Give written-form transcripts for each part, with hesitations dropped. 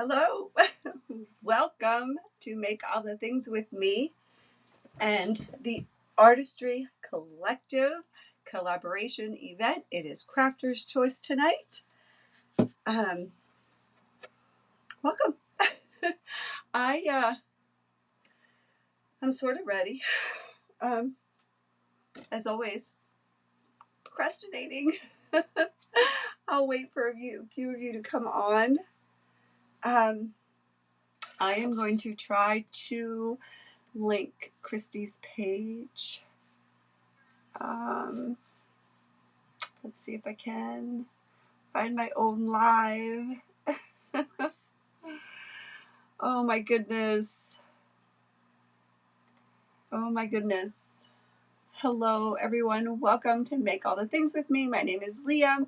Hello, welcome to Make All the Things with me and the Artistry Collective collaboration event. It is Crafter's Choice tonight. Um, Welcome. I'm sort of ready. Um, as always, procrastinating. I'll wait for a few of you to come on. I am going to try to link Christy's page. Let's see if I can find my own live. Oh my goodness. Oh my goodness. Hello everyone. Welcome to Make All the Things with me. My name is Leah.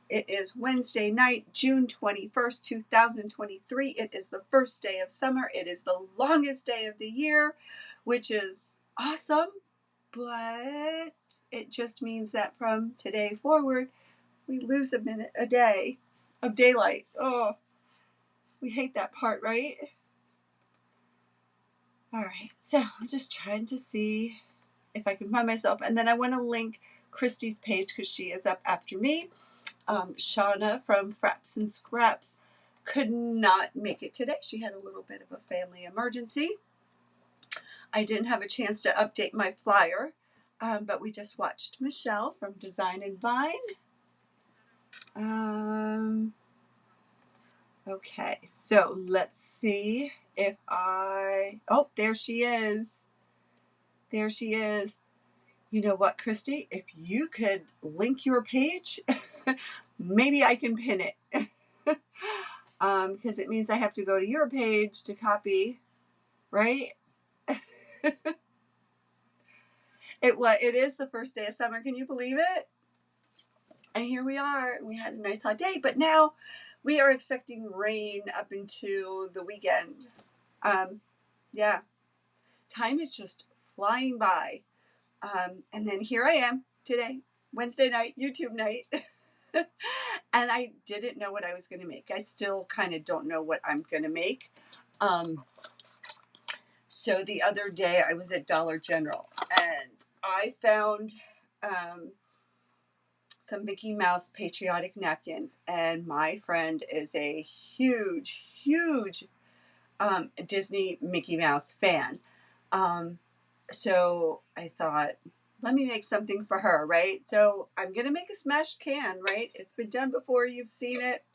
It is Wednesday night, June 21st, 2023. It is the first day of summer. It is the longest day of the year, which is awesome. But it just means that from today forward, we lose a day of daylight. Oh, we hate that part, right? All right, so I'm just trying to see if I can find myself. And then I want to link Christy's page because she is up after me. Shauna from Frapps Scraps could not make it today. She had a little bit of a family emergency. I didn't have a chance to update my flyer, but we just watched Michelle from Design and Vine. Okay, so let's see if oh, there she is. There she is. You know what, Christy? If you could link your page, maybe I can pin it. Because it means I have to go to your page to copy, right? It is the first day of summer. Can you believe it? And here we are. We had a nice hot day, but now we are expecting rain up into the weekend. Yeah, time is just flying by. And then here I am today, Wednesday night, YouTube night. And I didn't know what I was going to make. I still kind of don't know what I'm going to make. So the other day I was at Dollar General and I found some Mickey Mouse patriotic napkins. And my friend is a huge, huge Disney Mickey Mouse fan. So I thought, let me make something for her, right? So I'm going to make a smashed can, right? It's been done before. You've seen it.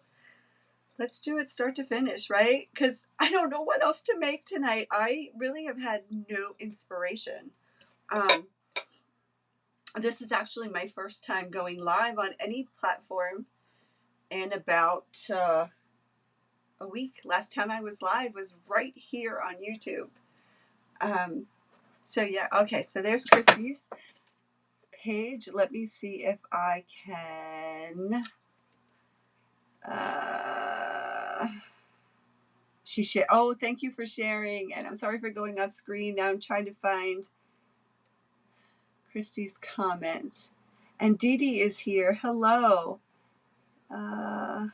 Let's do it start to finish, right? Because I don't know what else to make tonight. I really have had no inspiration. This is actually my first time going live on any platform in about a week. Last time I was live was right here on YouTube. So yeah, okay, so there's Christy's page. Let me see if I can. She shared. Oh, thank you for sharing. And I'm sorry for going off screen. Now I'm trying to find Christy's comment. And Dee Dee is here. Hello. Well,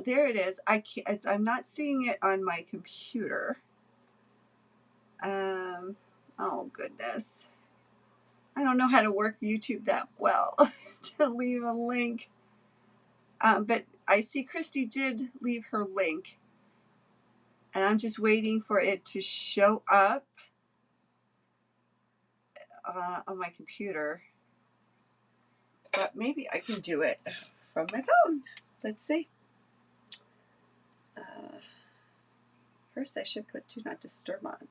there it is. I'm not seeing it on my computer. Oh goodness. I don't know how to work YouTube that well to leave a link. But I see Christy did leave her link. And I'm just waiting for it to show up on my computer. But maybe I can do it from my phone. Let's see. First, I should put Do Not Disturb on.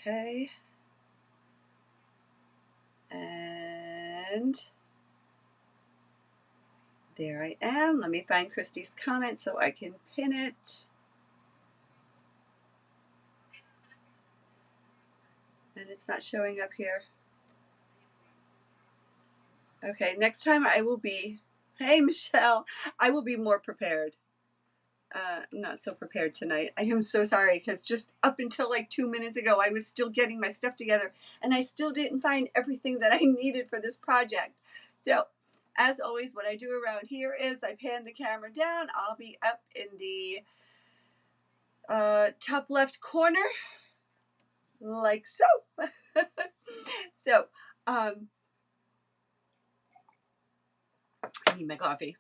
Okay. And there I am. Let me find Christy's comment so I can pin it. And it's not showing up here. Okay, next time I will be, hey Michelle, I will be more prepared. I'm not so prepared tonight. I am so sorry because just up until like 2 minutes ago, I was still getting my stuff together and I still didn't find everything that I needed for this project. So As always, what I do around here is I pan the camera down. I'll be up in the top left corner, like so. So, I need my coffee.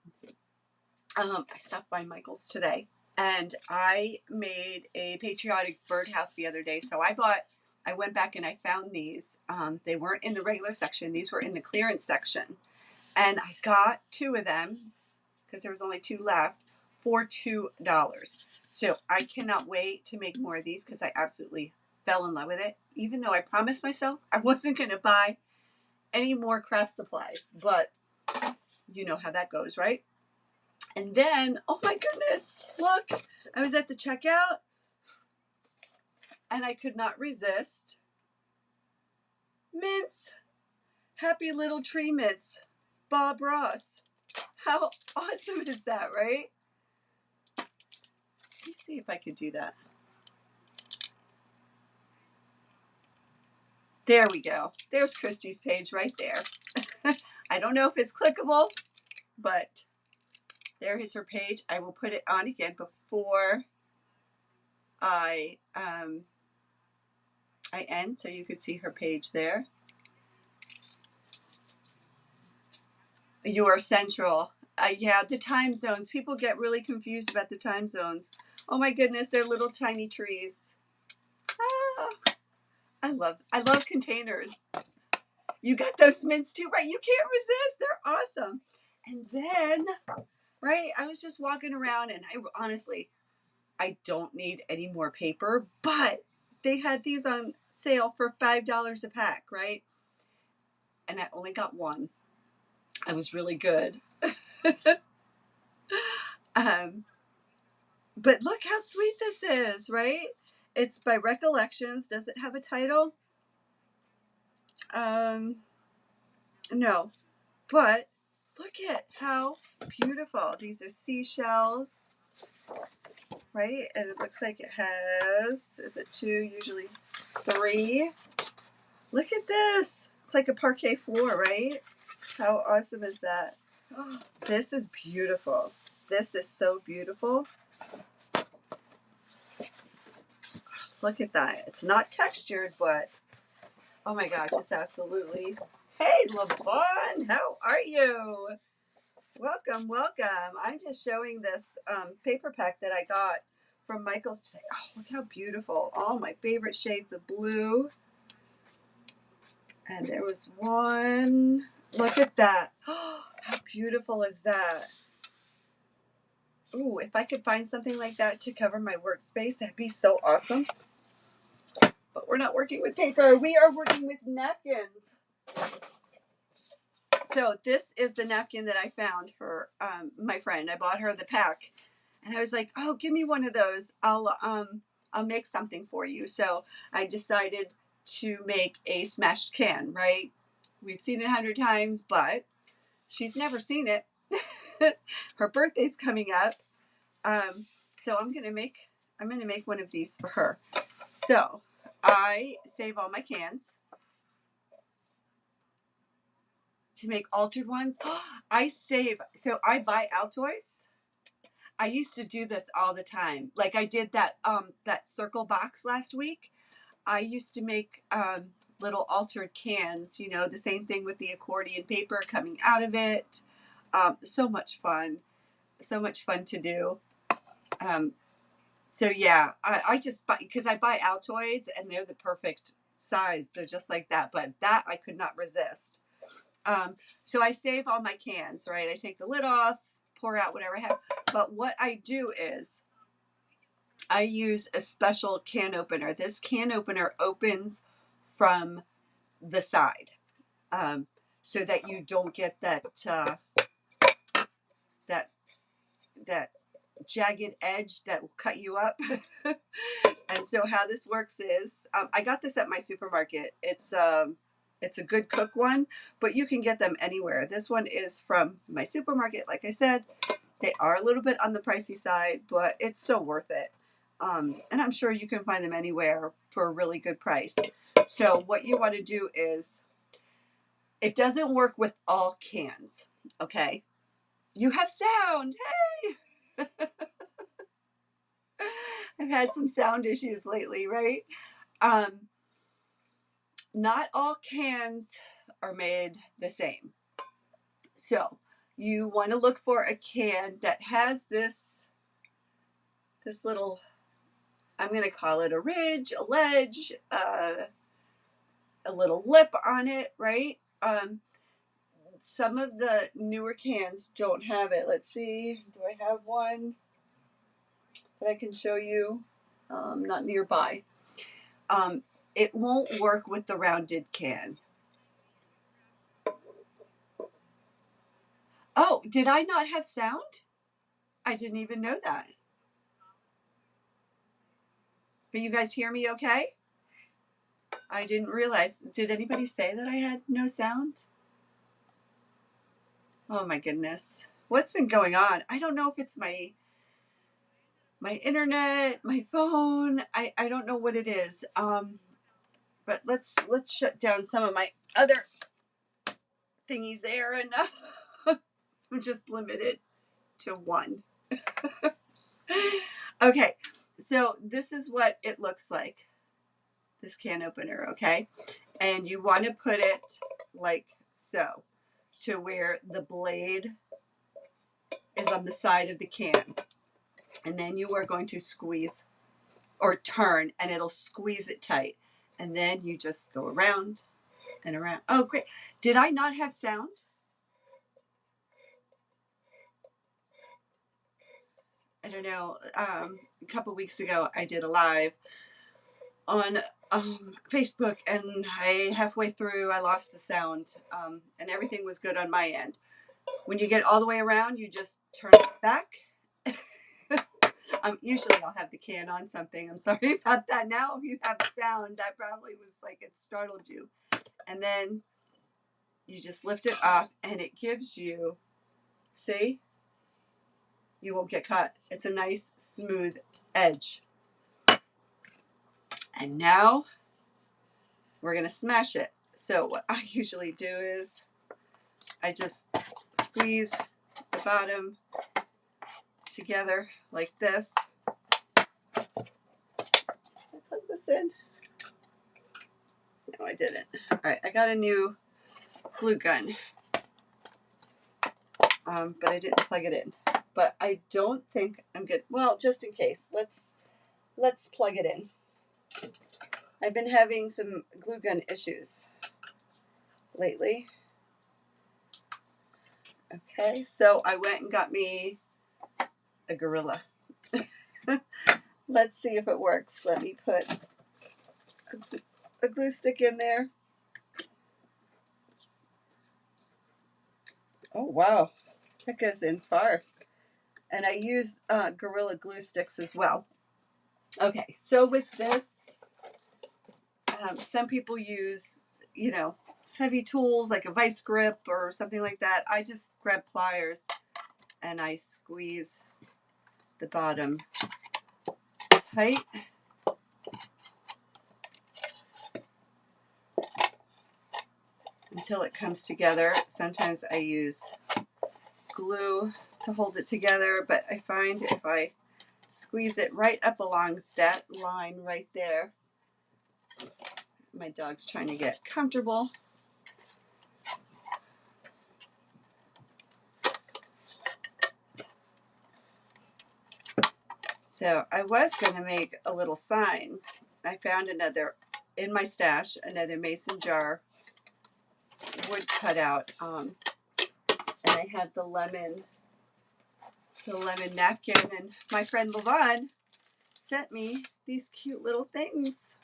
I stopped by Michael's today, and I made a patriotic birdhouse the other day. So I went back and I found these. They weren't in the regular section. These were in the clearance section. And I got 2 of them because there was only 2 left for $2. So I cannot wait to make more of these because I absolutely fell in love with it. Even though I promised myself I wasn't going to buy any more craft supplies. But you know how that goes, right? And then, oh my goodness, look, I was at the checkout and I could not resist mints. Happy Little Tree Mints, Bob Ross. How awesome is that, right? Let me see if I could do that. There we go. There's Christy's page right there. I don't know if it's clickable, but there is her page. I will put it on again before I end, so you could see her page there. You are central. Yeah, the time zones. People get really confused about the time zones. Oh my goodness, they're little tiny trees. Ah, I love containers. You got those mints too, right? You can't resist. They're awesome. And then, right, I was just walking around and I don't need any more paper, but they had these on sale for $5 a pack, right? And I only got one. I was really good. But look how sweet this is, right? It's by Recollections. Does it have a title? No. But look at how beautiful. These are seashells, right? And it looks like it has, is it 2? Usually 3. Look at this. It's like a parquet floor, right? How awesome is that? Oh, this is beautiful. This is so beautiful. Look at that. It's not textured, but oh my gosh, it's absolutely. Hey, LaVon, how are you? Welcome, welcome. I'm just showing this paper pack that I got from Michael's today. Oh, look how beautiful. All my favorite shades of blue. And there was one. Look at that. Oh, how beautiful is that? Ooh, if I could find something like that to cover my workspace, that'd be so awesome. But we're not working with paper. We are working with napkins. So this is the napkin that I found for my friend. I bought her the pack, and I was like, "Oh, give me one of those. I'll make something for you." So I decided to make a smashed can. Right? We've seen it 100 times, but she's never seen it. Her birthday's coming up, so I'm gonna make one of these for her. So I save all my cans to make altered ones. So I buy Altoids. I used to do this all the time. Like I did that circle box last week. I used to make little altered cans, the same thing with the accordion paper coming out of it. So much fun. So much fun to do. So yeah, I just buy, because I buy Altoids and they're the perfect size. They're just like that. But that I could not resist. So I save all my cans, right? I take the lid off, pour out whatever I have. But what I do is I use a special can opener. This can opener opens from the side, so that you don't get that that jagged edge that will cut you up. And so how this works is, I got this at my supermarket. It's a good cook one, but you can get them anywhere. This one is from my supermarket. Like I said, they are a little bit on the pricey side, but it's so worth it. And I'm sure you can find them anywhere for a really good price. So what you want to do is, it doesn't work with all cans. Okay. You have sound. Hey! I've had some sound issues lately, right? Um, not all cans are made the same. So you want to look for a can that has this little, I'm going to call it a ridge, a ledge, a little lip on it, right? Some of the newer cans don't have it. Let's see. Do I have one that I can show you? Not nearby. It won't work with the rounded can. Oh, did I not have sound? I didn't even know that. But you guys hear me okay? I didn't realize. Did anybody say that I had no sound? Oh my goodness. What's been going on? I don't know if it's my internet, my phone. I don't know what it is. But let's shut down some of my other thingies there, and I'm just limited to one. Okay, so this is what it looks like, this can opener, okay? And you want to put it like so, to where the blade is on the side of the can. And then you are going to squeeze or turn, and it'll squeeze it tight. And then you just go around and around. Oh, great. Did I not have sound? I don't know. A couple weeks ago, I did a live on Facebook, and halfway through, I lost the sound, and everything was good on my end. When you get all the way around, you just turn it back. Usually I'll have the can on something. I'm sorry about that. Now, if you have sound, that probably was like it startled you. And then you just lift it off, and it gives you, see? You won't get cut. It's a nice, smooth edge. And now we're going to smash it. So what I usually do is I just squeeze the bottom together like this. Did I plug this in? No, I didn't. All right, I got a new glue gun, but I didn't plug it in. But I don't think I'm good. Well, just in case, let's plug it in. I've been having some glue gun issues lately. Okay, so I went and got me a Gorilla. Let's see if it works. Let me put a glue stick in there. Oh, wow. That goes in far. And I use Gorilla glue sticks as well. Okay, so with this, some people use, heavy tools like a vice grip or something like that. I just grab pliers and I squeeze the bottom tight. Until it comes together. Sometimes I use glue to hold it together, but I find if I squeeze it right up along that line right there, my dog's trying to get comfortable. So I was going to make a little sign. I found another in my stash, another mason jar wood cutout, and I had the lemon napkin, and my friend Lavon sent me these cute little things.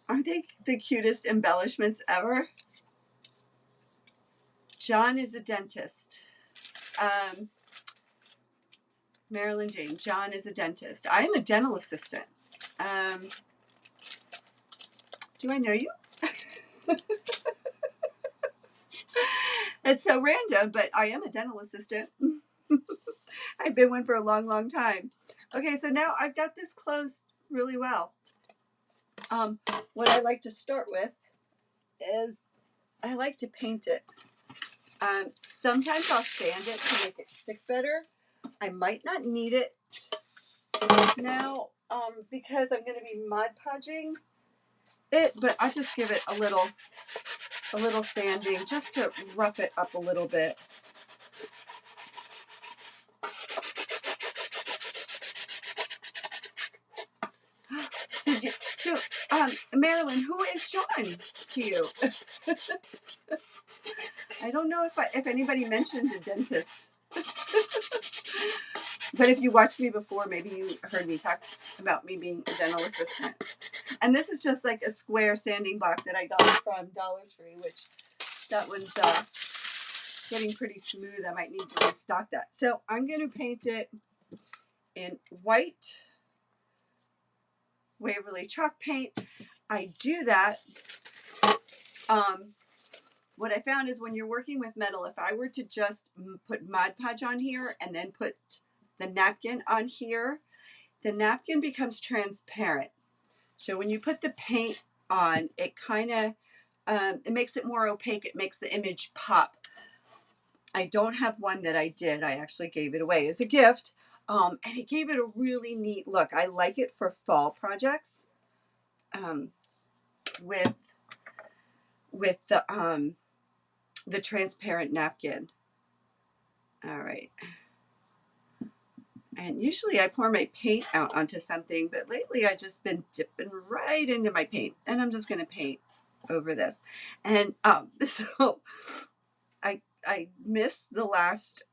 Aren't they the cutest embellishments ever? John is a dentist. Marilyn Jane, John is a dentist. I am a dental assistant. Do I know you? It's so random, but I am a dental assistant. I've been one for a long, long time. Okay, so now I've got this closed really well. What I like to start with is I like to paint it. Sometimes I'll sand it to make it stick better. I might not need it now because I'm going to be Mod Podging it, but I'll just give it a little sanding just to rough it up a little bit. So, Marilyn, who is John to you? I don't know if anybody mentioned a dentist. But if you watched me before, maybe you heard me talk about me being a dental assistant. And this is just like a square sanding block that I got from Dollar Tree, which that one's getting pretty smooth. I might need to restock that. So I'm going to paint it in white Waverly chalk paint. I do that. What I found is when you're working with metal, if I were to just put Mod Podge on here and then put the napkin on here, the napkin becomes transparent. So when you put the paint on, it kind of, it makes it more opaque. It makes the image pop. I don't have one that I did. I actually gave it away as a gift. And it gave it a really neat look. I like it for fall projects with the transparent napkin. All right. And usually I pour my paint out onto something, but lately I've just been dipping right into my paint, and I'm just going to paint over this. And so I missed the last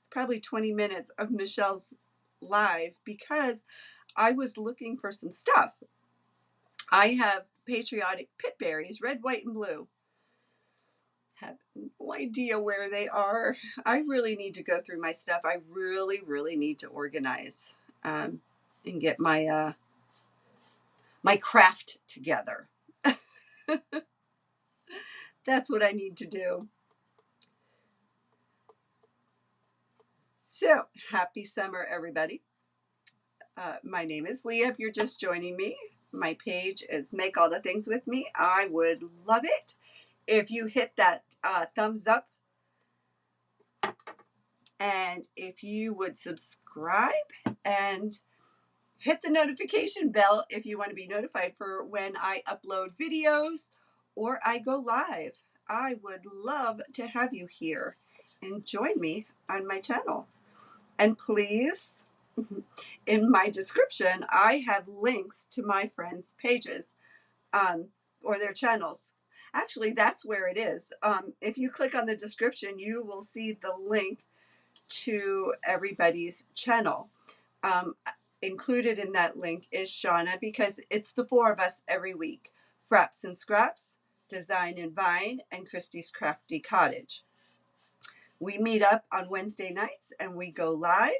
probably 20 minutes of Michelle's live because I was looking for some stuff. I have patriotic pit berries, red, white, and blue. Have no idea where they are. I really need to go through my stuff. I really need to organize and get my my craft together. That's what I need to do. So happy summer, everybody. My name is Leah. If you're just joining me, my page is Make All the Things With Me. I would love it if you hit that thumbs up, and if you would subscribe and hit the notification bell if you want to be notified for when I upload videos or I go live. I would love to have you here and join me on my channel. And please, in my description, I have links to my friends' pages or their channels. Actually, that's where it is. If you click on the description, you will see the link to everybody's channel. Included in that link is Shauna, because it's the four of us every week. Frapps and Scraps, Design and Vine, and Christie's Crafty Cottage. We meet up on Wednesday nights and we go live.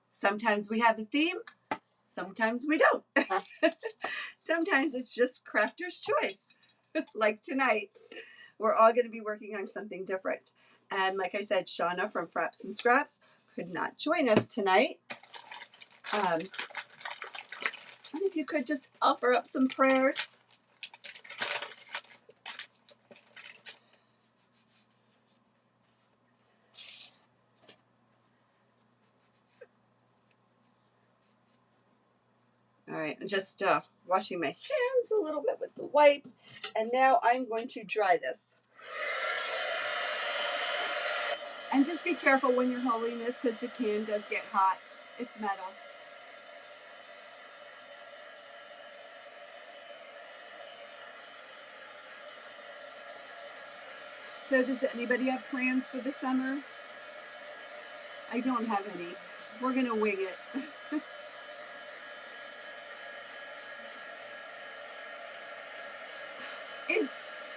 Sometimes we have a theme, sometimes we don't. Sometimes it's just crafter's choice. Like tonight, we're all going to be working on something different. And like I said, Shauna from Frapps and Scraps could not join us tonight. And if you could just offer up some prayers. All right, I'm just washing my hands a little bit with the wipe. And now I'm going to dry this. And just be careful when you're holding this because the can does get hot. It's metal. So does anybody have plans for the summer? I don't have any. We're going to wing it.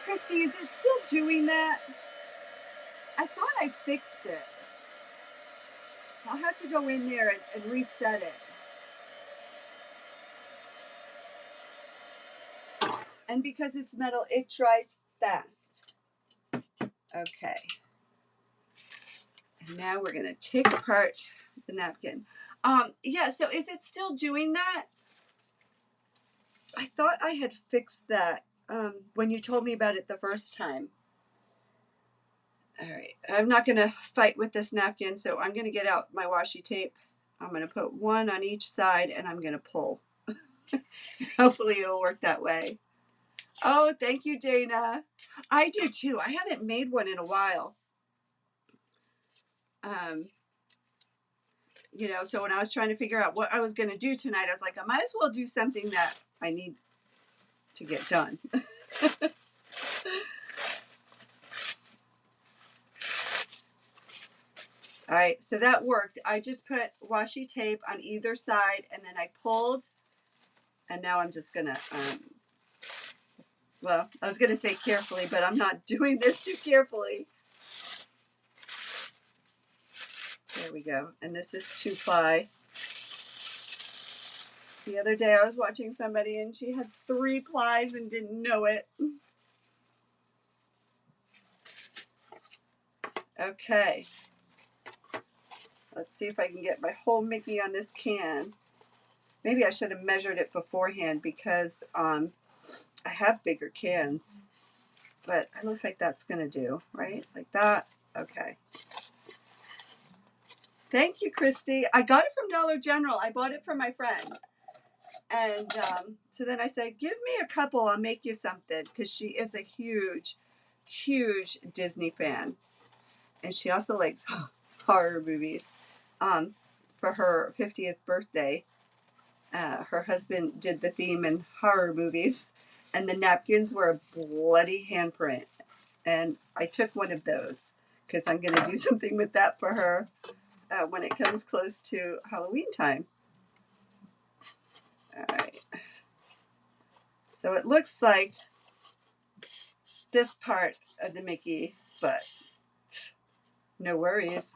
Christy, is it still doing that? I thought I fixed it. I'll have to go in there and reset it. And because it's metal, it dries fast. Okay. And now we're going to take apart the napkin. Yeah, so is it still doing that? I thought I had fixed that when you told me about it the first time. All right, I'm not going to fight with this napkin, so I'm going to get out my washi tape. I'm going to put one on each side, and I'm going to pull. Hopefully it'll work that way. Oh, thank you, Dana. I do too. I haven't made one in a while. So when I was trying to figure out what I was going to do tonight, I was like, I might as well do something that I need to get done. All right, so that worked. I just put washi tape on either side, and then I pulled, and now I'm just gonna, well, I was gonna say carefully, but I'm not doing this too carefully. There we go, and this is 2-ply. The other day I was watching somebody, and she had 3 plies and didn't know it. Okay. Let's see if I can get my whole Mickey on this can. Maybe I should have measured it beforehand because I have bigger cans. But it looks like that's going to do, right? Like that. Okay. Thank you, Christy. I got it from Dollar General. I bought it from my friend. And so then I said, give me a couple. I'll make you something. Because she is a huge, huge Disney fan. And she also likes horror movies. For her 50th birthday, her husband did the theme in horror movies, and the napkins were a bloody handprint. And I took one of those because I'm going to do something with that for her when it comes close to Halloween time. All right. So it looks like this part of the Mickey, but no worries.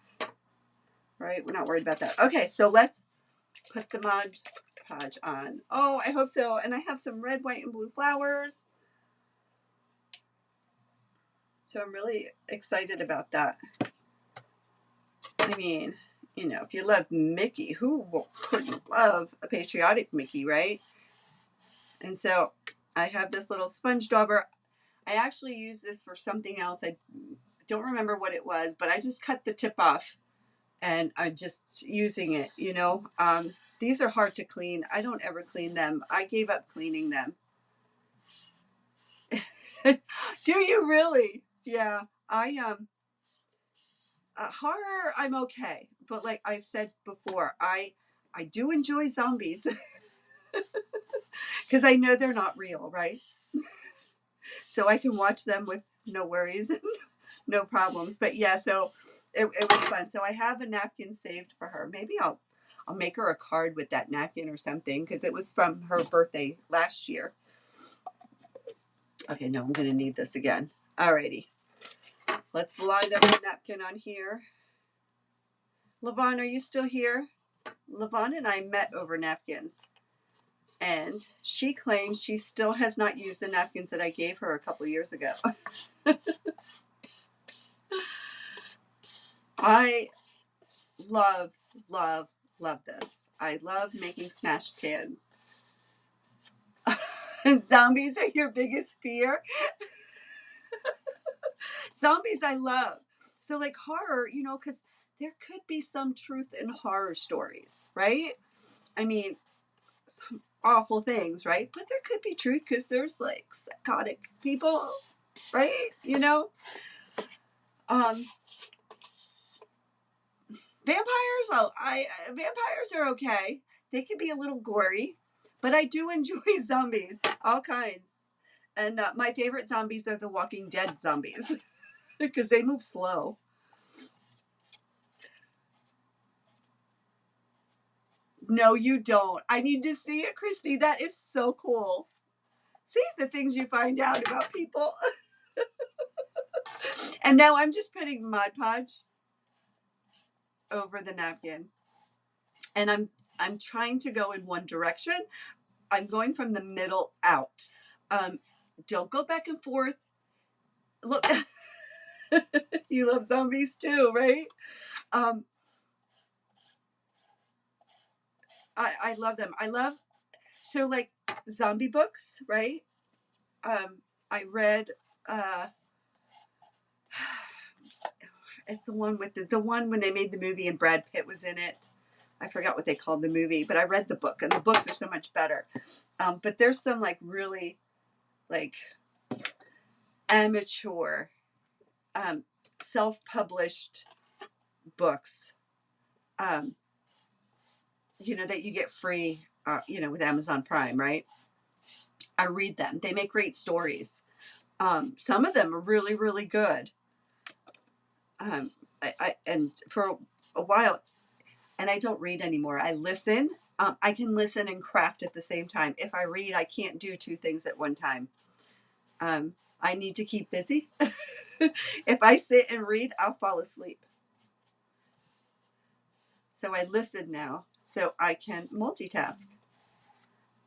Right? We're not worried about that. Okay, so let's put the Mod Podge on. Oh, I hope so. And I have some red, white, and blue flowers. So I'm really excited about that. I mean, if you love Mickey, who couldn't love a patriotic Mickey, right? And so I have this little sponge dauber. I actually use this for something else. I don't remember what it was, but I just cut the tip off and I'm just using it, These are hard to clean. I don't ever clean them. I gave up cleaning them. Do you really? Yeah. Horror, I'm okay. But like I've said before, I do enjoy zombies because I know they're not real, right? So I can watch them with no worries and no problems. But yeah, so it was fun. So I have a napkin saved for her. Maybe I'll make her a card with that napkin or something because it was from her birthday last year. Okay, no, I'm going to need this again. Alrighty. Let's line up the napkin on here. Levon, are you still here? Levon and I met over napkins. And she claims she still has not used the napkins that I gave her a couple years ago. I love, love, love this. I love making smashed cans. Zombies are your biggest fear? Zombies I love. So like horror, because there could be some truth in horror stories, right? I mean, some awful things, right? But there could be truth because there's like psychotic people, right? Vampires, vampires are okay. They can be a little gory, but I do enjoy zombies, all kinds. And my favorite zombies are the Walking Dead zombies because they move slow. No, you don't. I need to see it, Christy. That is so cool. See the things you find out about people. And now I'm just putting Mod Podge over the napkin. And I'm trying to go in one direction. I'm going from the middle out. Don't go back and forth. Look, you love zombies too, right? I love them. So like zombie books, right? I read, it's the one with the one when they made the movie and Brad Pitt was in it. I forgot what they called the movie, but I read the book, and the books are so much better. But there's some like really like amateur, self-published books, um, that you get free, with Amazon Prime, right? I read them. They make great stories. Some of them are really, really good. And for a while, and I don't read anymore. I listen. I can listen and craft at the same time. If I read, I can't do two things at one time. I need to keep busy. If I sit and read, I'll fall asleep. So I listen now so I can multitask.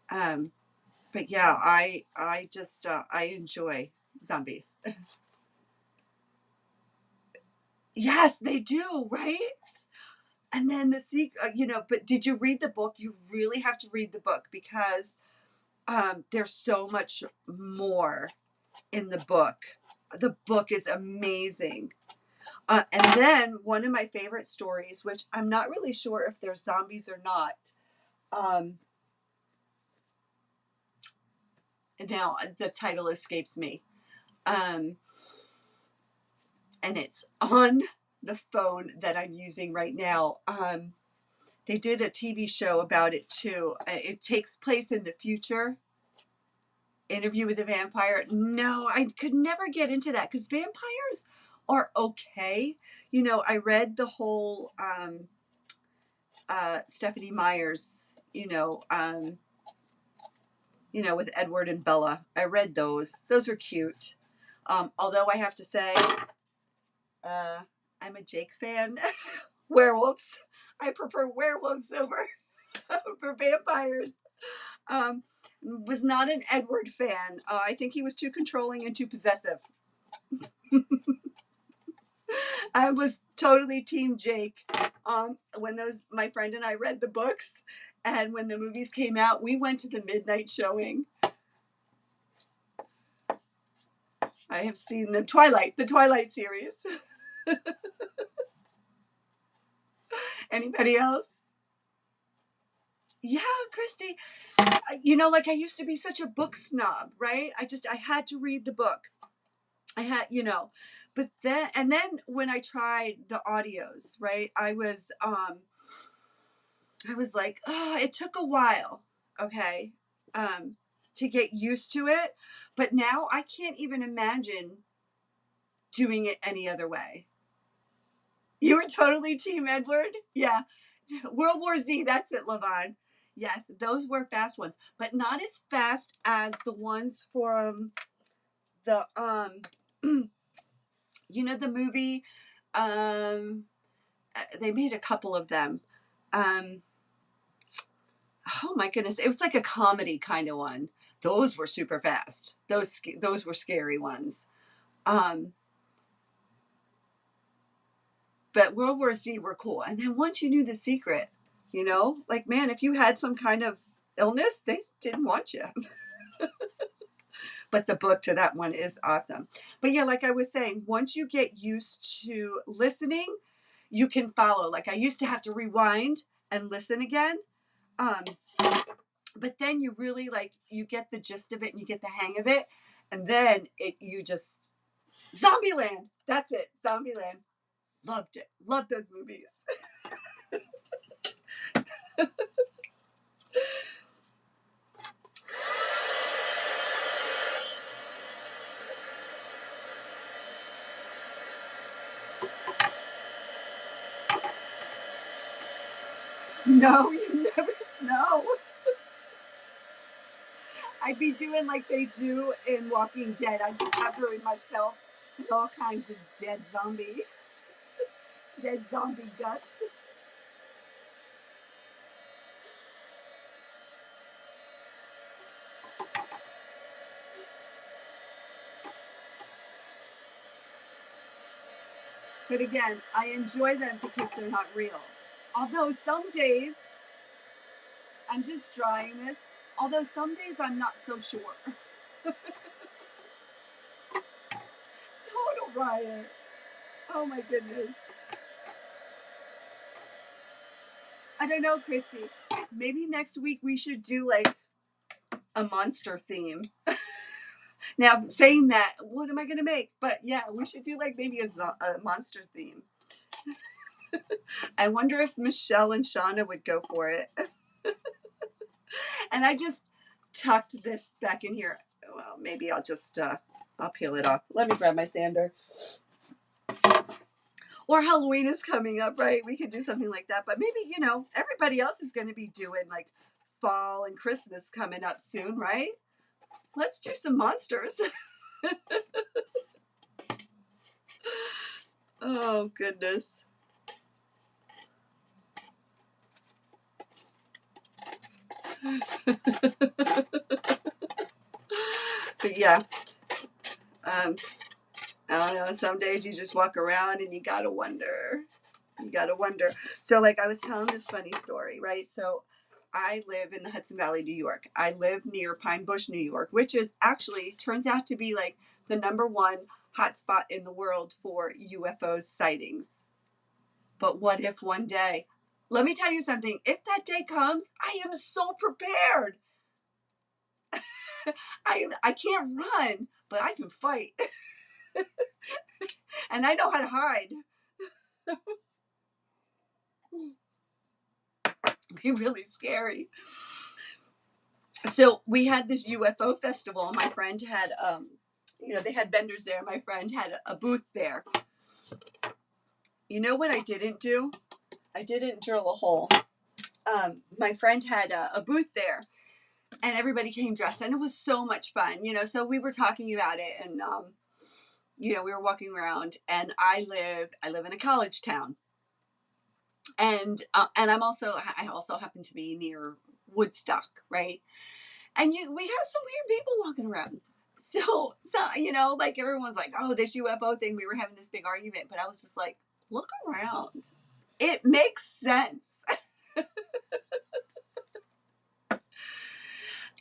But yeah, I just I enjoy zombies. Yes, they do, right? And then but did you read the book? You really have to read the book because there's so much more in the book. The book is amazing. And then one of my favorite stories, which I'm not really sure if they're zombies or not. Now the title escapes me. And it's on the phone that I'm using right now. They did a TV show about it too. It takes place in the future. Interview with a Vampire. No, I could never get into that because vampires are okay. I read the whole Stephanie Meyer's, with Edward and Bella. I read those. Those are cute. Although I have to say, I'm a Jake fan. Werewolves. I prefer werewolves over for vampires. Was not an Edward fan. I think he was too controlling and too possessive. I was totally team Jake. When my friend and I read the books, and when the movies came out, we went to the midnight showing. I have seen the Twilight series. Anybody else? Yeah, Christy. Like I used to be such a book snob, right? I had to read the book. I had, but then when I tried the audios, right? I was like, oh, it took a while, okay, to get used to it. But now I can't even imagine doing it any other way. You were totally Team Edward? Yeah. World War Z, that's it, Levon. Yes, those were fast ones, but not as fast as the ones from the the movie. They made a couple of them. Oh my goodness, it was like a comedy kind of one. Those were super fast. Those were scary ones. Um, but World War Z were cool. And then once you knew the secret, like man, if you had some kind of illness, they didn't want you. But the book to that one is awesome. But yeah, like I was saying, once you get used to listening, you can follow. Like I used to have to rewind and listen again. Um, but then you really you get the gist of it and you get the hang of it. And then you just Zombieland. That's it. Zombieland. Loved it. Loved those movies. No, you never know. I'd be doing like they do in Walking Dead. I'd be covering myself with all kinds of dead zombie guts. But again, I enjoy them because they're not real. Although some days, I'm just drying this, although some days I'm not so sure. quiet. Oh my goodness. I don't know, Christy. Maybe next week we should do like a monster theme. Now, saying that, what am I going to make? But yeah, we should do like maybe a monster theme. I wonder if Michelle and Shauna would go for it. And I just tucked this back in here. Well, maybe I'll just, I'll peel it off. Let me grab my sander. Or Halloween is coming up, right? We could do something like that. But maybe, you know, everybody else is going to be doing like fall and Christmas coming up soon, right? Let's do some monsters. Oh, goodness. But yeah, I don't know. Some days you just walk around and you gotta wonder. You gotta wonder. So, like, I was telling this funny story, right? So, I live in the Hudson Valley, New York. I live near Pine Bush, New York, which is actually turns out to be like the #1 hotspot in the world for UFO sightings. But what if one day? Let me tell you something. If that day comes, I am so prepared. I can't run, but I can fight. And I know how to hide. It'd be really scary. So we had this UFO festival. My friend had, you know, they had vendors there. My friend had a booth there. You know what I didn't do? I didn't drill a hole. My friend had a booth there, and everybody came dressed, and it was so much fun. You know, so we were talking about it, and you know, we were walking around, and I live in a college town, and I also happen to be near Woodstock, right? And we have some weird people walking around. So you know, like everyone's like, oh, this UFO thing. We were having this big argument, but I was just like, look around. It makes sense.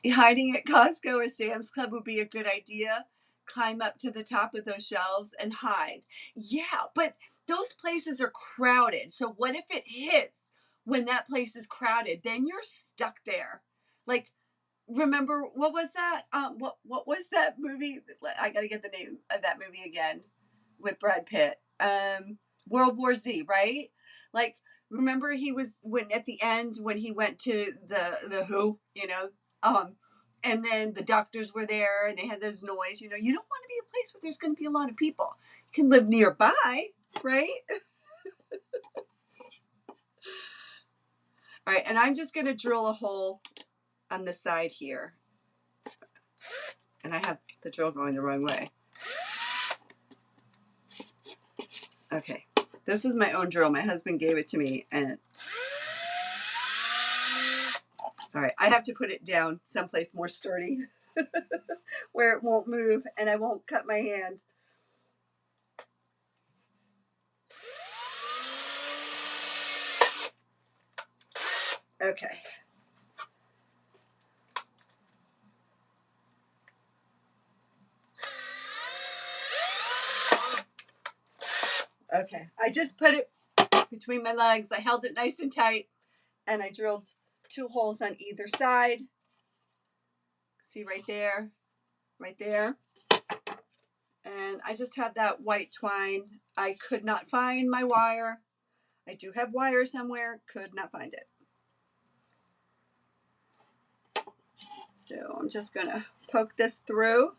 Hiding at Costco or Sam's Club would be a good idea. Climb up to the top of those shelves and hide. Yeah, but those places are crowded. So what if it hits when that place is crowded? Then you're stuck there. Like, remember what was that? What was that movie? I gotta get the name of that movie again with Brad Pitt. World War Z, right? Like, remember he was when at the end when he went to the WHO, you know, and then the doctors were there and they had those noise. You know, you don't want to be a place where there's going to be a lot of people. You can live nearby, right? All right, and I'm just going to drill a hole on the side here. And I have the drill going the wrong way. Okay, this is my own drill. My husband gave it to me, and all right, I have to put it down someplace more sturdy where it won't move and I won't cut my hand. Okay. Okay, I just put it between my legs. I held it nice and tight, and I drilled 2 holes on either side. See right there, right there. And I just have that white twine. I could not find my wire. I do have wire somewhere, could not find it. So I'm just gonna poke this through.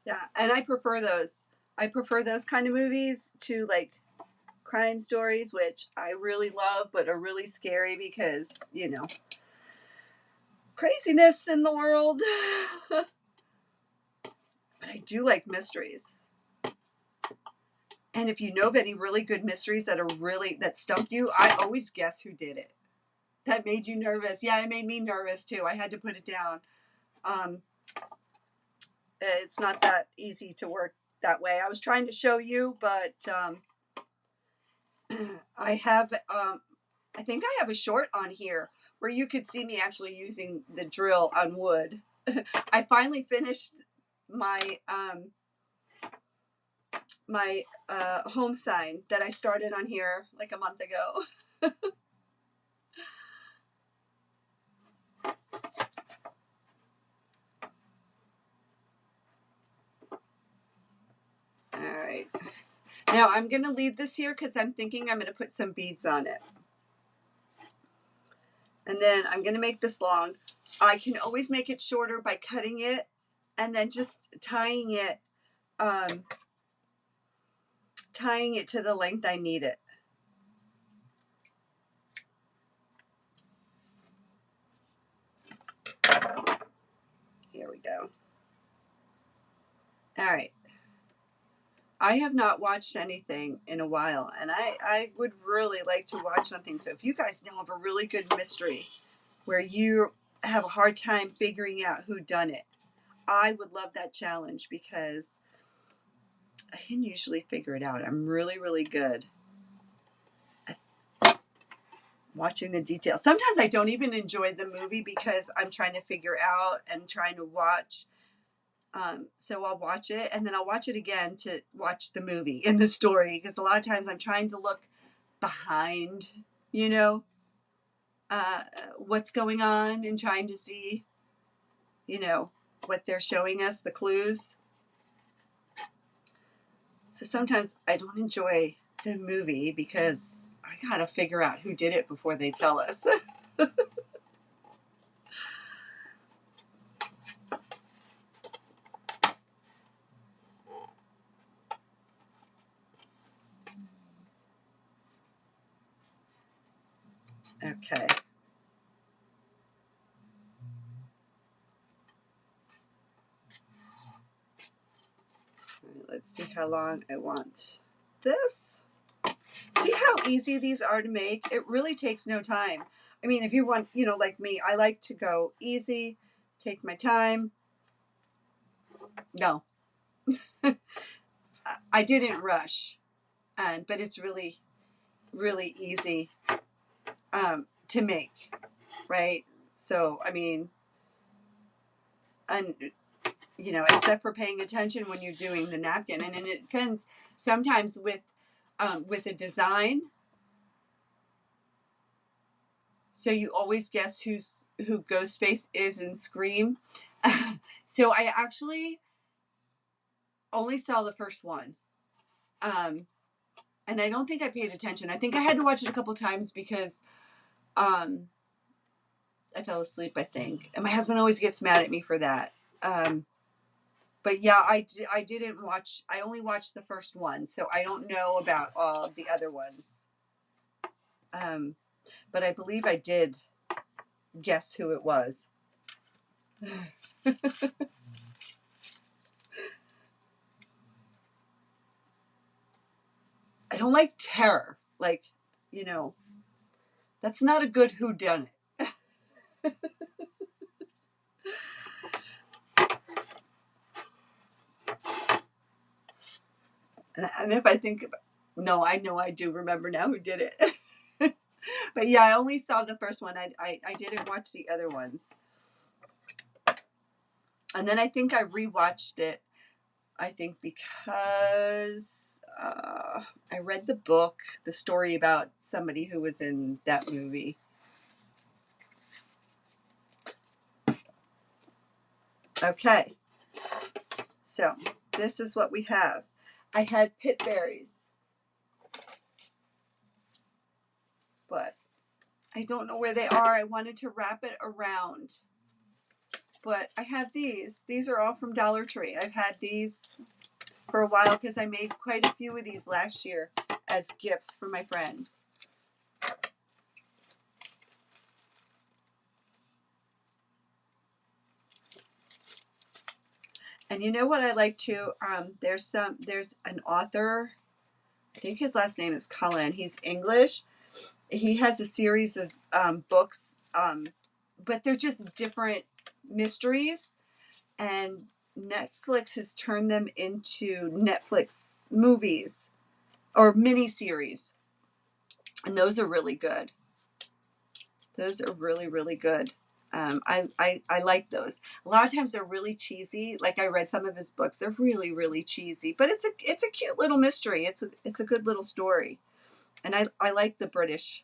Yeah, and I prefer those. I prefer those kind of movies to like crime stories, which I really love, but are really scary because, you know, craziness in the world. But I do like mysteries. And if you know of any really good mysteries that stump you, I always guess who did it. That made you nervous. Yeah, it made me nervous too. I had to put it down. It's not that easy to work that way. I was trying to show you, but I have, I think I have a short on here where you could see me actually using the drill on wood. I finally finished my home sign that I started on here like a month ago. All right. Now I'm going to leave this here because I'm thinking I'm going to put some beads on it. And then I'm going to make this long. I can always make it shorter by cutting it and then just tying it to the length I need it. Here we go. All right. I have not watched anything in a while, and I would really like to watch something. So if you guys know of a really good mystery where you have a hard time figuring out who done it, I would love that challenge because I can usually figure it out. I'm really, really good at watching the details. Sometimes I don't even enjoy the movie because I'm trying to figure out and trying to watch. So I'll watch it and then I'll watch it again to watch the movie and the story because a lot of times I'm trying to look behind, you know, what's going on and trying to see, you know, what they're showing us, the clues. So sometimes I don't enjoy the movie because I gotta figure out who did it before they tell us. Okay. Let's see how long I want this. See how easy these are to make? It really takes no time. I mean, if you want, you know, like me, I like to go easy, take my time. No, I didn't rush, but it's really, really easy to make, right? So, I mean, and you know, except for paying attention when you're doing the napkin, and it depends sometimes with a design. So you always guess who Ghostface is in Scream. So I actually only saw the first one. And I don't think I paid attention. I think I had to watch it a couple times because I fell asleep, I think. And my husband always gets mad at me for that. But yeah, I didn't watch, I only watched the first one. So I don't know about all of the other ones. But I believe I did guess who it was. I don't like terror. Like, you know, that's not a good whodunit. And if I think about, no, I know I do remember now who did it. But yeah, I only saw the first one. I didn't watch the other ones. And then I think I rewatched it. I think because I read the book, the story about somebody who was in that movie. Okay. So this is what we have. I had pit berries. But I don't know where they are. I wanted to wrap it around. But I have these. These are all from Dollar Tree. I've had these for a while because I made quite a few of these last year as gifts for my friends. And you know what I like to, there's an author, I think his last name is Cullen. He's English. He has a series of books, but they're just different mysteries. And Netflix has turned them into Netflix movies or miniseries. And those are really good. Those are really, really good. I like those. A lot of times they're really cheesy. Like I read some of his books, they're really, really cheesy, but it's a cute little mystery. It's a good little story. And I like the British.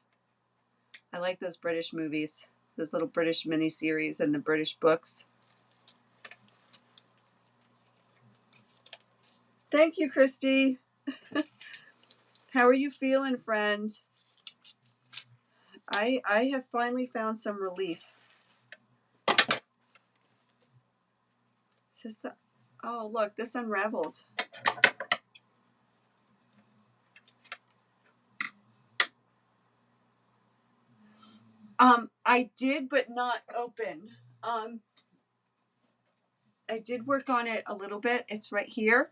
I like those British movies, those little British miniseries and the British books. Thank you, Christy. How are you feeling, friend? I have finally found some relief. Oh, look, this unraveled. I did, but not open. I did work on it a little bit. It's right here.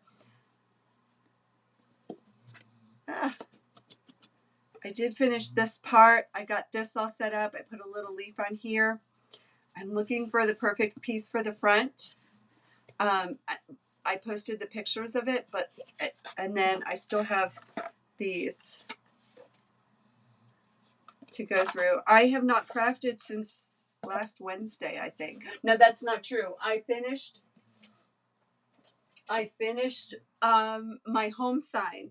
I did finish this part. I got this all set up. I put a little leaf on here. I'm looking for the perfect piece for the front. I posted the pictures of it, and then I still have these to go through. I have not crafted since last Wednesday, I think. No, that's not true. I finished my home sign.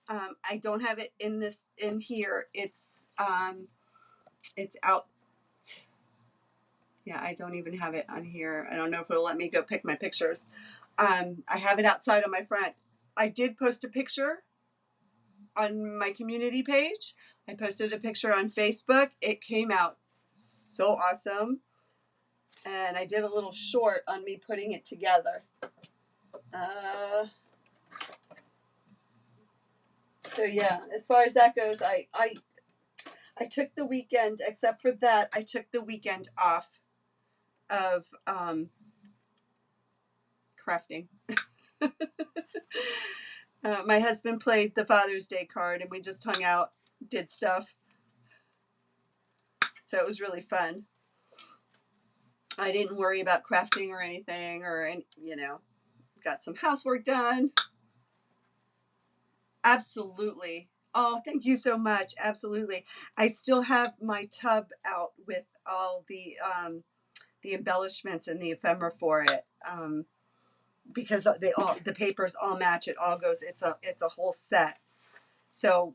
I don't have it in here. It's out. Yeah, I don't even have it on here. I don't know if it'll let me go pick my pictures. I have it outside on my front. I did post a picture on my community page. I posted a picture on Facebook. It came out so awesome. And I did a little short on me putting it together. So yeah, as far as that goes, I took the weekend, except for that, I took the weekend off of crafting. My husband played the Father's Day card and we just hung out, did stuff. So it was really fun. I didn't worry about crafting or anything, got some housework done. Absolutely. Oh, thank you so much. Absolutely. I still have my tub out with all the embellishments and the ephemera for it, because the papers all match. It all goes. It's a whole set. So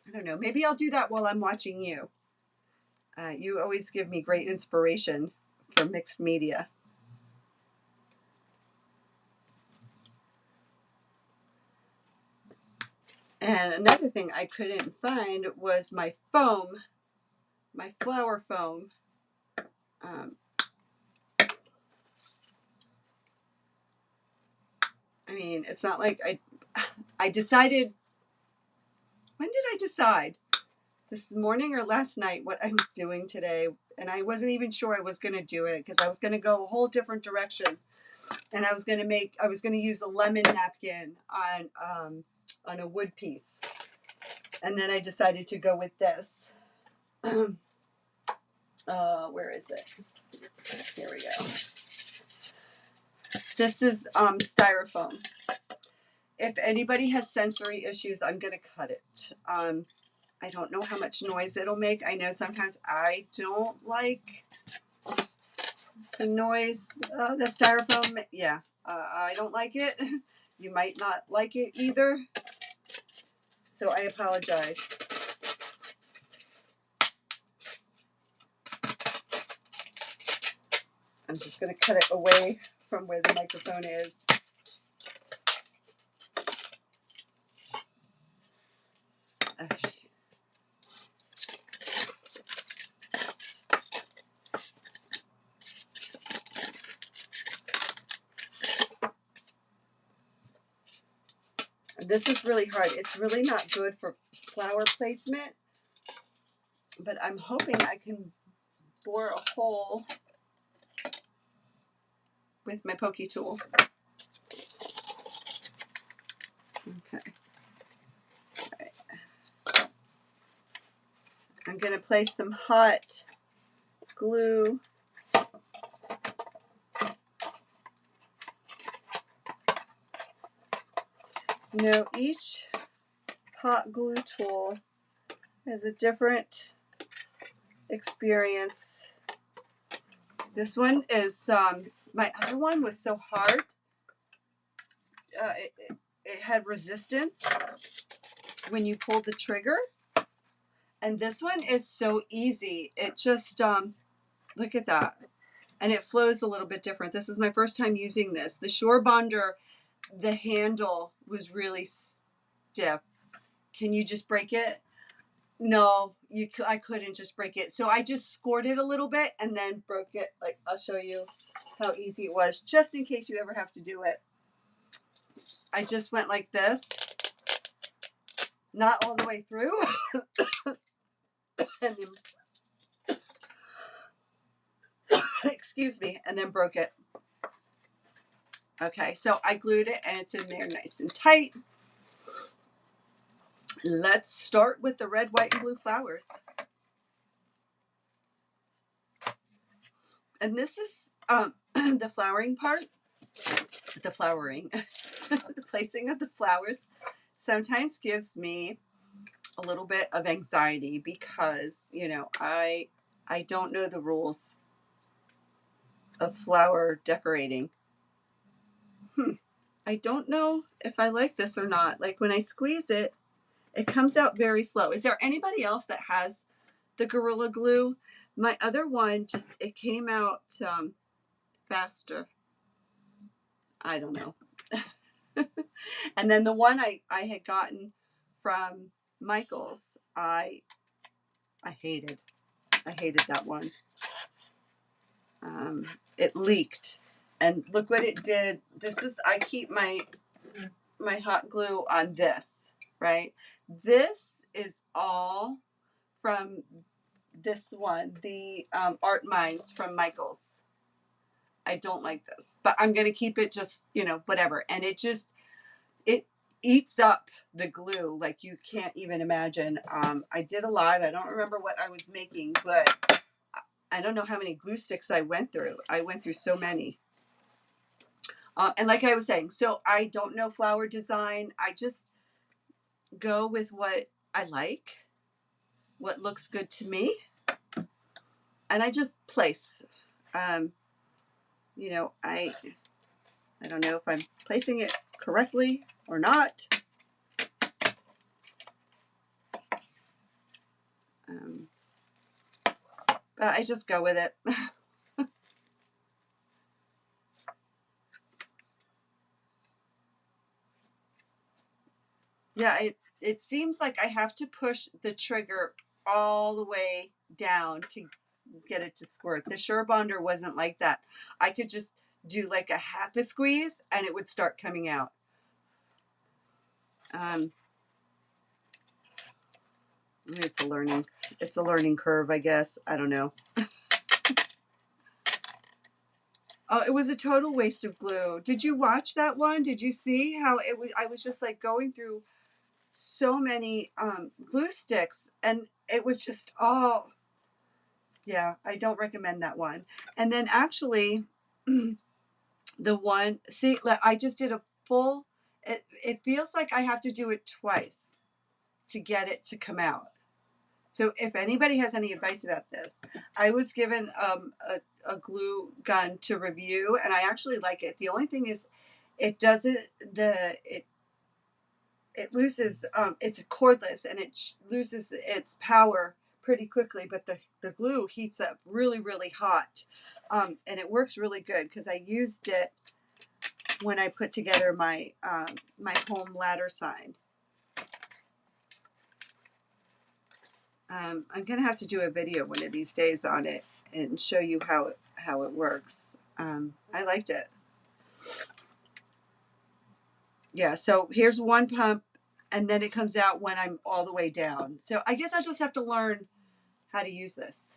I don't know. Maybe I'll do that while I'm watching you. You always give me great inspiration for mixed media. And another thing I couldn't find was my foam, my flower foam. I mean, it's not like I decided. When did I decide? This morning or last night what I was doing today, and I wasn't even sure I was going to do it because I was going to go a whole different direction, and I was going to use a lemon napkin on a wood piece, and then I decided to go with this. Where is it? Here we go. This is styrofoam. If anybody has sensory issues, I'm going to cut it. I don't know how much noise it'll make. I know sometimes I don't like the noise, the styrofoam. Yeah, I don't like it. You might not like it either. So I apologize. I'm just going to cut it away from where the microphone is. Okay. This is really hard. It's really not good for flower placement, but I'm hoping I can bore a hole with my pokey tool. Okay. Right. I'm going to place some hot glue. Each hot glue tool has a different experience. This one is, my other one was so hard. It had resistance when you pulled the trigger. And this one is so easy. It just, look at that. And it flows a little bit different. This is my first time using this. The Shore Bonder, the handle was really stiff. Can you just break it? No, I couldn't just break it. So I just scored it a little bit and then broke it. Like, I'll show you how easy it was, just in case you ever have to do it. I just went like this, not all the way through, and then, excuse me, and then broke it. Okay, so I glued it and it's in there nice and tight. Let's start with the red, white, and blue flowers. And this is the flowering part. The flowering, the placing of the flowers sometimes gives me a little bit of anxiety because, you know, I don't know the rules of flower decorating. I don't know if I like this or not. Like when I squeeze it, it comes out very slow. Is there anybody else that has the Gorilla Glue? My other one just, it came out faster. I don't know. And then the one I had gotten from Michael's, I hated. I hated that one. It leaked, and look what it did. This is, I keep my hot glue on this, right? This is all from this one, the Art Minds from Michael's. I don't like this, but I'm going to keep it just, you know, whatever. And it just, it eats up the glue like you can't even imagine. I did a lot. I don't remember what I was making, but I don't know how many glue sticks I went through. I went through so many. And like I was saying, so I don't know flower design. I just go with what I like, what looks good to me, and I just place. You know, I don't know if I'm placing it correctly or not. But I just go with it. Yeah, it seems like I have to push the trigger all the way down to get it to squirt. The Sure Bonder wasn't like that. I could just do like a half a squeeze and it would start coming out. It's a learning curve, I guess. I don't know. Oh, it was a total waste of glue. Did you watch that one? Did you see how it was? I was just like going through so many glue sticks and it was just all, yeah, I don't recommend that one. And then actually the one, see, I just did a full, it feels like I have to do it twice to get it to come out. So if anybody has any advice about this, I was given a glue gun to review and I actually like it. The only thing is it doesn't, it loses, it's cordless and it loses its power pretty quickly, but the glue heats up really, really hot. And it works really good because I used it when I put together my, my home ladder sign. I'm going to have to do a video one of these days on it and show you how it works. I liked it. Yeah, so here's one pump and then it comes out when I'm all the way down. So I guess I just have to learn how to use this.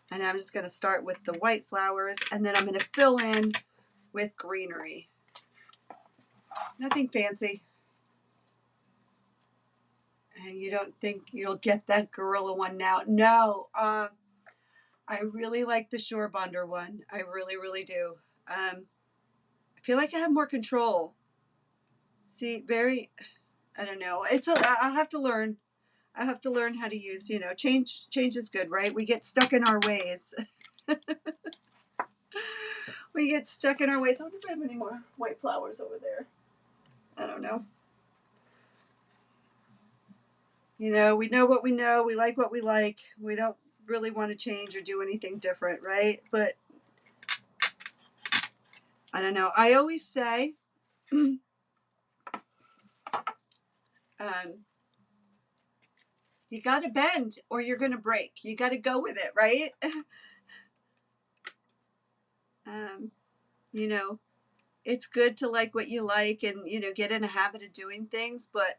And I'm just going to start with the white flowers and then I'm going to fill in with greenery. Nothing fancy. And you don't think you'll get that gorilla one now? No. I really like the Shore Bonder one. I really, really do. I feel like I have more control. See, very, I don't know. I have to learn. I have to learn how to use, change is good, right? We get stuck in our ways. We get stuck in our ways. I wonder if I have any more white flowers over there. I don't know. We know what we know. We like what we like. We don't really want to change or do anything different, right? But I don't know. I always say, you got to bend or you're going to break. You got to go with it, right? um, you know, it's good to like what you like and, get in a habit of doing things, but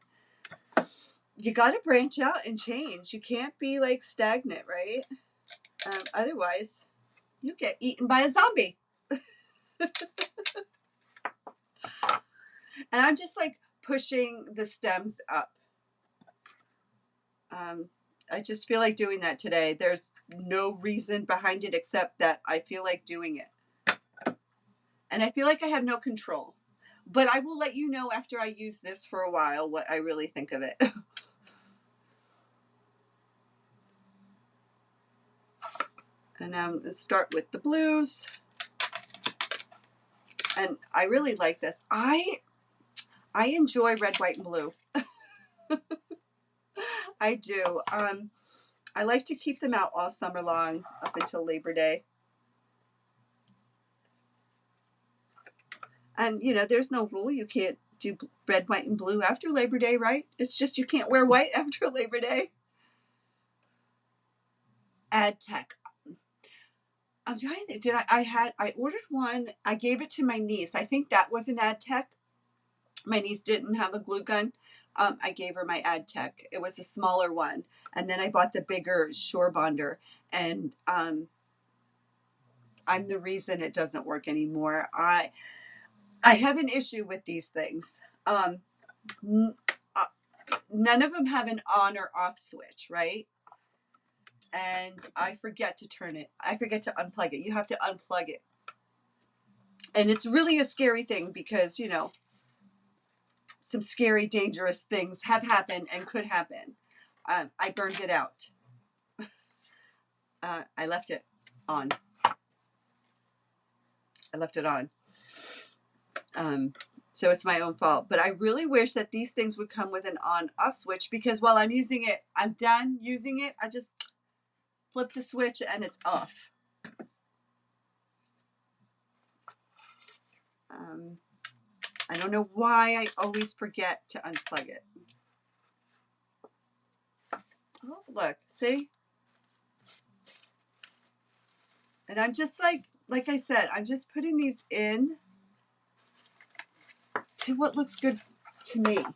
you got to branch out and change. You can't be like stagnant, right? Otherwise, you get eaten by a zombie. And I'm just like pushing the stems up. I just feel like doing that today. There's no reason behind it except that I feel like doing it. And I feel like I have no control. But I will let you know after I use this for a while what I really think of it. And let's start with the blues. And I really like this. I enjoy red, white, and blue. I do. I like to keep them out all summer long up until Labor Day. And, there's no rule. You can't do red, white, and blue after Labor Day, right? It's just you can't wear white after Labor Day. Ad tech. I'm trying to think. I ordered one. I gave it to my niece. I think that was an ad tech. My niece didn't have a glue gun. I gave her my ad tech. It was a smaller one. And then I bought the bigger Shore Bonder. And I'm the reason it doesn't work anymore. I have an issue with these things. None of them have an on or off switch, right? And I forget to turn it. I forget to unplug it. You have to unplug it. And it's really a scary thing because, some scary, dangerous things have happened and could happen. I burned it out. I left it on. So it's my own fault. But I really wish that these things would come with an on-off switch because while I'm using it, I'm done using it. I just flip the switch and it's off. I don't know why I always forget to unplug it. Oh, look, see? And I'm just like I said, I'm just putting these in to what looks good to me. All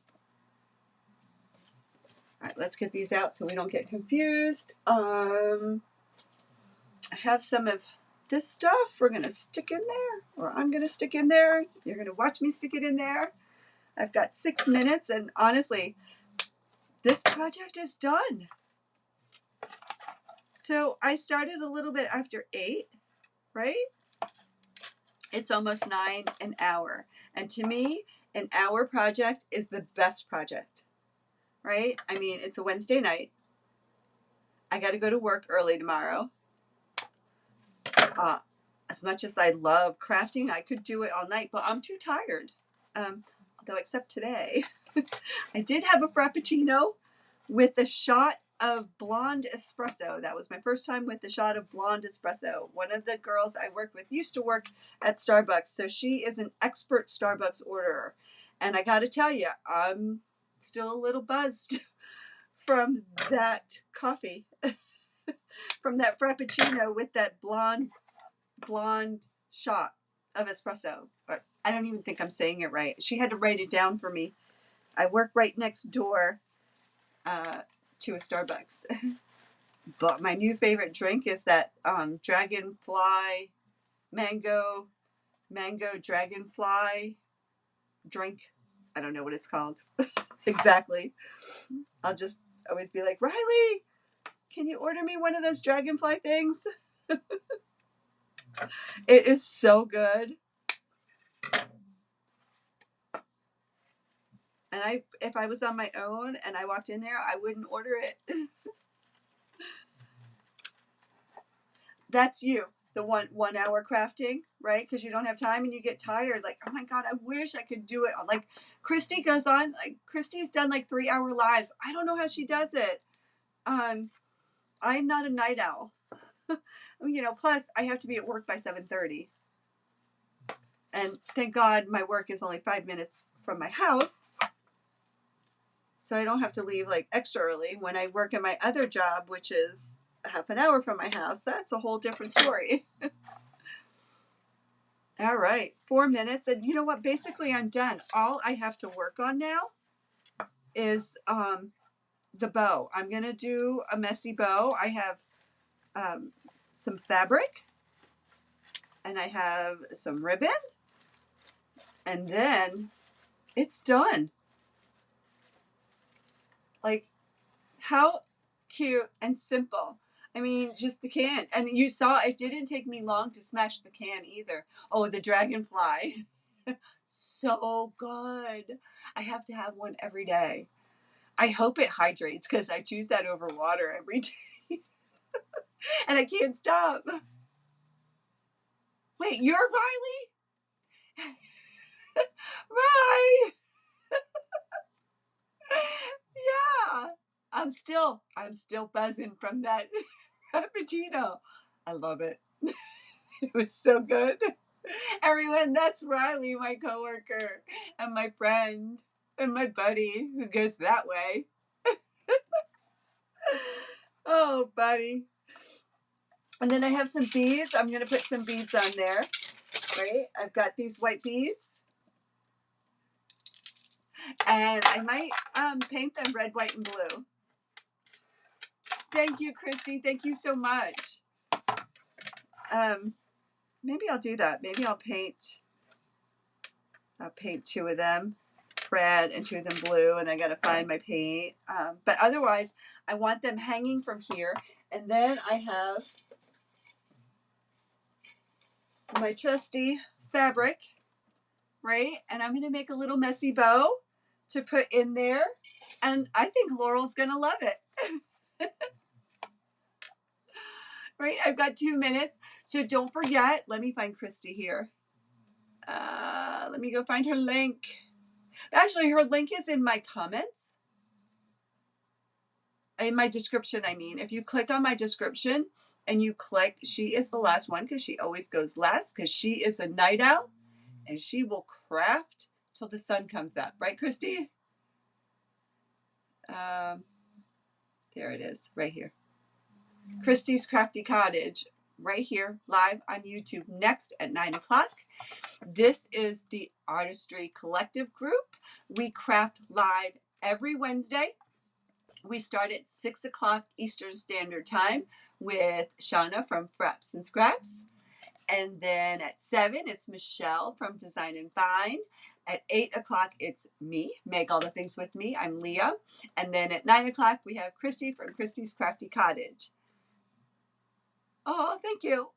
right, let's get these out so we don't get confused. I have some of this stuff we're going to stick in there, or I'm going to stick in there. You're going to watch me stick it in there. I've got 6 minutes, and honestly, this project is done. So I started a little bit after 8, right? It's almost 9, an hour. And to me, an hour project is the best project, right? I mean, it's a Wednesday night. I got to go to work early tomorrow. As much as I love crafting, I could do it all night, but I'm too tired. Although, except today, I did have a Frappuccino with a shot of blonde espresso. That was my first time with the shot of blonde espresso. One of the girls I work with used to work at Starbucks, so she is an expert Starbucks orderer. And I got to tell you, I'm still a little buzzed from that coffee, from that Frappuccino with that blonde shot of espresso. But I don't even think I'm saying it right. She had to write it down for me. I work right next door to a Starbucks. But my new favorite drink is that dragonfly mango dragonfly drink. I don't know what it's called exactly. I'll just always be like, Riley, can you order me one of those dragonfly things? It is so good. And if I was on my own and I walked in there, I wouldn't order it. That's you, the 1 hour crafting, right? Because you don't have time and you get tired. Like, oh my God, I wish I could do it. Like Christy goes on, like Christy's done like 3 hour lives. I don't know how she does it. I'm not a night owl. Plus I have to be at work by 7:30. And thank God my work is only 5 minutes from my house. So I don't have to leave like extra early. When I work in my other job, which is a half an hour from my house, that's a whole different story. All right, 4 minutes. And you know what? Basically, I'm done. All I have to work on now is the bow. I'm going to do a messy bow. I have some fabric and I have some ribbon. And then it's done. Like, how cute and simple. I mean, just the can. And you saw it didn't take me long to smash the can either. Oh, the dragonfly. So good. I have to have one every day. I hope it hydrates because I choose that over water every day. And I can't stop. Wait, you're Riley? Right. Yeah. I'm still buzzing from that Frappuccino. I love it. It was so good. Everyone, that's Riley, my coworker, and my friend, and my buddy who goes that way. Oh, buddy. And then I have some beads. I'm going to put some beads on there. Right? I've got these white beads. And I might paint them red, white, and blue. Thank you, Christy. Thank you so much. Maybe I'll do that. Maybe I'll paint 2 of them red and 2 of them blue, and I got to find my paint. But otherwise, I want them hanging from here. And then I have my trusty fabric, right? And I'm going to make a little messy bow to put in there. And I think Laurel's going to love it. Right? I've got 2 minutes. So don't forget, let me find Christy here. Let me go find her link. Actually, her link is in my comments. In my description, I mean. If you click on my description and you click, she is the last one because she always goes last because she is a night owl and she will craft till the sun comes up. Right, Christy? There it is, right here. Christy's Crafty Cottage, right here, live on YouTube next at 9 o'clock. This is the Artistry Collective group. We craft live every Wednesday. We start at 6 o'clock Eastern Standard Time with Shauna from Frapps Scraps. And then at 7, it's Michelle from Design and Find. At 8 o'clock, it's me, Make All the Things With Me. I'm Leah. And then at 9 o'clock, we have Christy from Christy's Crafty Cottage. Oh, thank you.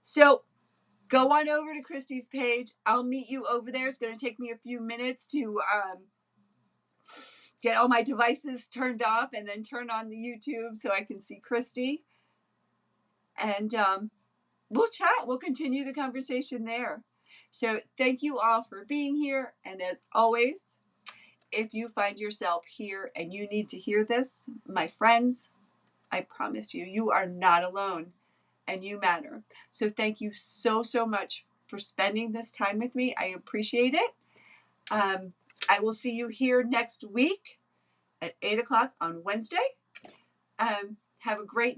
So go on over to Christy's page. I'll meet you over there. It's going to take me a few minutes to get all my devices turned off and then turn on the YouTube so I can see Christy. And we'll chat. We'll continue the conversation there. So thank you all for being here. And as always, if you find yourself here and you need to hear this, my friends, I promise you, you are not alone and you matter. So thank you so, so much for spending this time with me. I appreciate it. I will see you here next week at 8 o'clock on Wednesday. Have a great